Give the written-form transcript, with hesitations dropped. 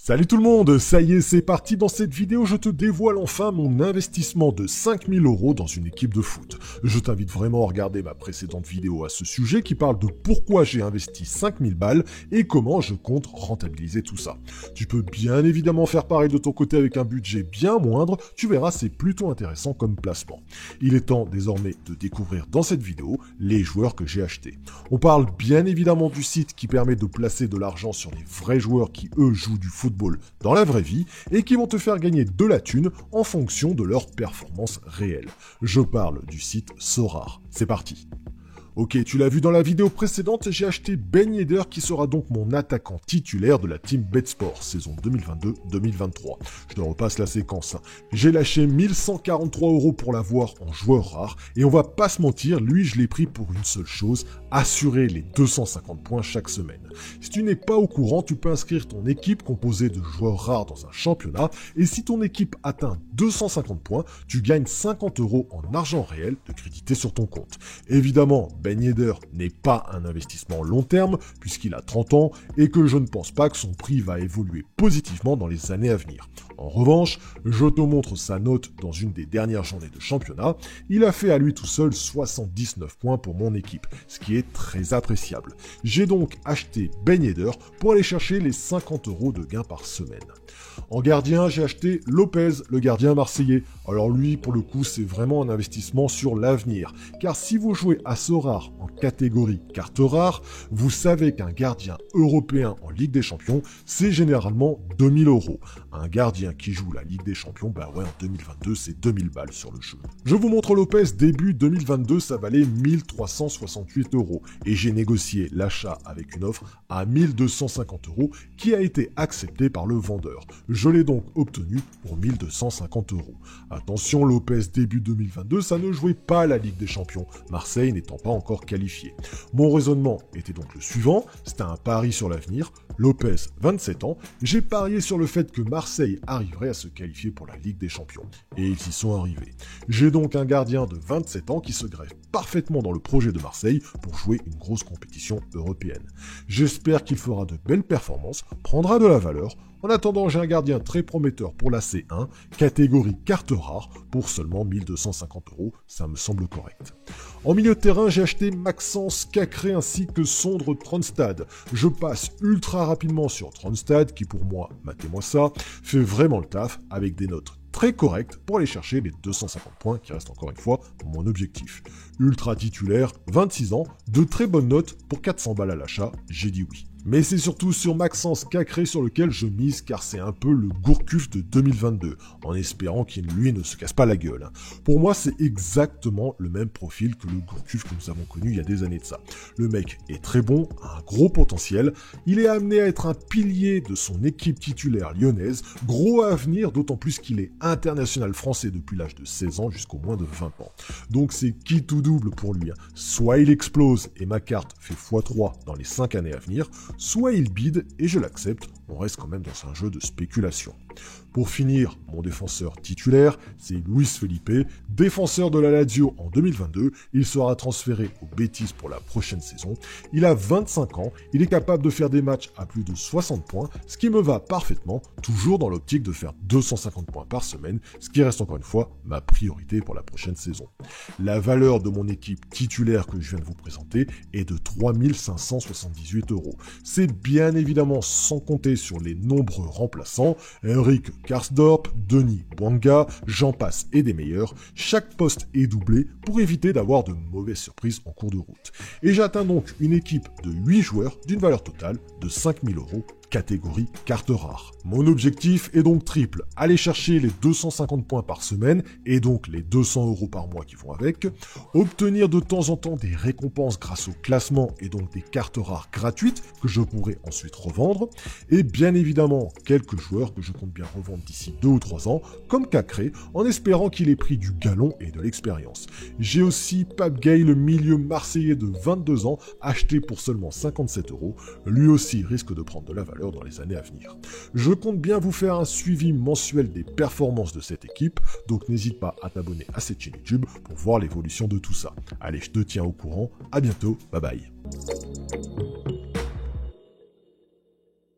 Salut tout le monde, ça y est, c'est parti. Dans cette vidéo, je te dévoile enfin mon investissement de 5000 € dans une équipe de foot. Je t'invite vraiment à regarder ma précédente vidéo à ce sujet qui parle de pourquoi j'ai investi 5000 balles et comment je compte rentabiliser tout ça. Tu peux bien évidemment faire pareil de ton côté avec un budget bien moindre, tu verras, c'est plutôt intéressant comme placement. Il est temps désormais de découvrir dans cette vidéo les joueurs que j'ai achetés. On parle bien évidemment du site qui permet de placer de l'argent sur les vrais joueurs qui eux jouent du football dans la vraie vie et qui vont te faire gagner de la thune en fonction de leur performance réelle. Je parle du site Sorare. C'est parti. Ok, tu l'as vu dans la vidéo précédente, j'ai acheté Ben Yedder qui sera donc mon attaquant titulaire de la team Betsport, saison 2022-2023. Je te repasse la séquence. J'ai lâché 1143 € pour l'avoir en joueur rare, et on va pas se mentir, lui je l'ai pris pour une seule chose, assurer les 250 points chaque semaine. Si tu n'es pas au courant, tu peux inscrire ton équipe composée de joueurs rares dans un championnat, et si ton équipe atteint 250 points, tu gagnes 50 € en argent réel de crédité sur ton compte. Évidemment, Ben Yedder n'est pas un investissement long terme puisqu'il a 30 ans et que je ne pense pas que son prix va évoluer positivement dans les années à venir. En revanche, je te montre sa note dans une des dernières journées de championnat. Il a fait à lui tout seul 79 points pour mon équipe, ce qui est très appréciable. J'ai donc acheté Ben Yedder pour aller chercher les 50 € de gain par semaine. En gardien, j'ai acheté Lopez, le gardien marseillais. Alors lui, pour le coup, c'est vraiment un investissement sur l'avenir. Car si vous jouez à Sorare en catégorie carte rare, vous savez qu'un gardien européen en Ligue des Champions, c'est généralement 2000 €. Un gardien qui joue la Ligue des Champions, bah ouais, en 2022, c'est 2000 balles sur le jeu. Je vous montre Lopez, début 2022, ça valait 1368 €. Et j'ai négocié l'achat avec une offre à 1250 € qui a été acceptée par le vendeur. Je l'ai donc obtenu pour 1250 €. Attention, Lopez début 2022, ça ne jouait pas à la Ligue des Champions, Marseille n'étant pas encore qualifié. Mon raisonnement était donc le suivant, c'était un pari sur l'avenir. Lopez, 27 ans, j'ai parié sur le fait que Marseille arriverait à se qualifier pour la Ligue des Champions. Et ils y sont arrivés. J'ai donc un gardien de 27 ans qui se greffe parfaitement dans le projet de Marseille pour jouer une grosse compétition européenne. J'espère qu'il fera de belles performances, prendra de la valeur. En attendant, j'ai un gardien très prometteur pour la C1, catégorie carte rare, pour seulement 1250 €, ça me semble correct. En milieu de terrain, j'ai acheté Maxence Cacré ainsi que Sondre Tronstad. Je passe ultra rapidement sur Tronstad, qui pour moi, matez-moi ça, fait vraiment le taf, avec des notes très correct pour aller chercher les 250 points qui restent encore une fois mon objectif. Ultra titulaire, 26 ans, de très bonnes notes pour 400 balles à l'achat, j'ai dit oui. Mais c'est surtout sur Maxence Cacré sur lequel je mise car c'est un peu le Gourcuff de 2022, en espérant qu'il lui ne se casse pas la gueule. Pour moi, c'est exactement le même profil que le Gourcuff que nous avons connu il y a des années de ça. Le mec est très bon, a un gros potentiel, il est amené à être un pilier de son équipe titulaire lyonnaise, gros avenir, d'autant plus qu'il est international français depuis l'âge de 16 ans jusqu'au moins de 20 ans. Donc c'est qui tout double pour lui. Soit il explose et ma carte fait x3 dans les 5 années à venir, soit il bide et je l'accepte, on reste quand même dans un jeu de spéculation. Pour finir, mon défenseur titulaire, c'est Luis Felipe, défenseur de la Lazio en 2022, il sera transféré au Betis pour la prochaine saison. Il a 25 ans, il est capable de faire des matchs à plus de 60 points, ce qui me va parfaitement, toujours dans l'optique de faire 250 points par semaine, ce qui reste encore une fois ma priorité pour la prochaine saison. La valeur de mon équipe titulaire que je viens de vous présenter est de 3578 €. C'est bien évidemment sans compter sur les nombreux remplaçants, Henrik Karsdorp, Denis Bouanga, j'en passe et des meilleurs. Chaque poste est doublé pour éviter d'avoir de mauvaises surprises en cours de route. Et j'atteins donc une équipe de 8 joueurs d'une valeur totale de 5000 €. Catégorie carte rare. Mon objectif est donc triple, aller chercher les 250 points par semaine et donc les 200 € par mois qui vont avec, obtenir de temps en temps des récompenses grâce au classement et donc des cartes rares gratuites que je pourrai ensuite revendre, et bien évidemment quelques joueurs que je compte bien revendre d'ici 2 ou 3 ans, comme Cacré, en espérant qu'il ait pris du galon et de l'expérience. J'ai aussi Pape Gay, le milieu marseillais de 22 ans, acheté pour seulement 57 €, lui aussi risque de prendre de la valeur dans les années à venir. Je compte bien vous faire un suivi mensuel des performances de cette équipe, donc n'hésite pas à t'abonner à cette chaîne YouTube pour voir l'évolution de tout ça. Allez, je te tiens au courant, à bientôt, bye bye.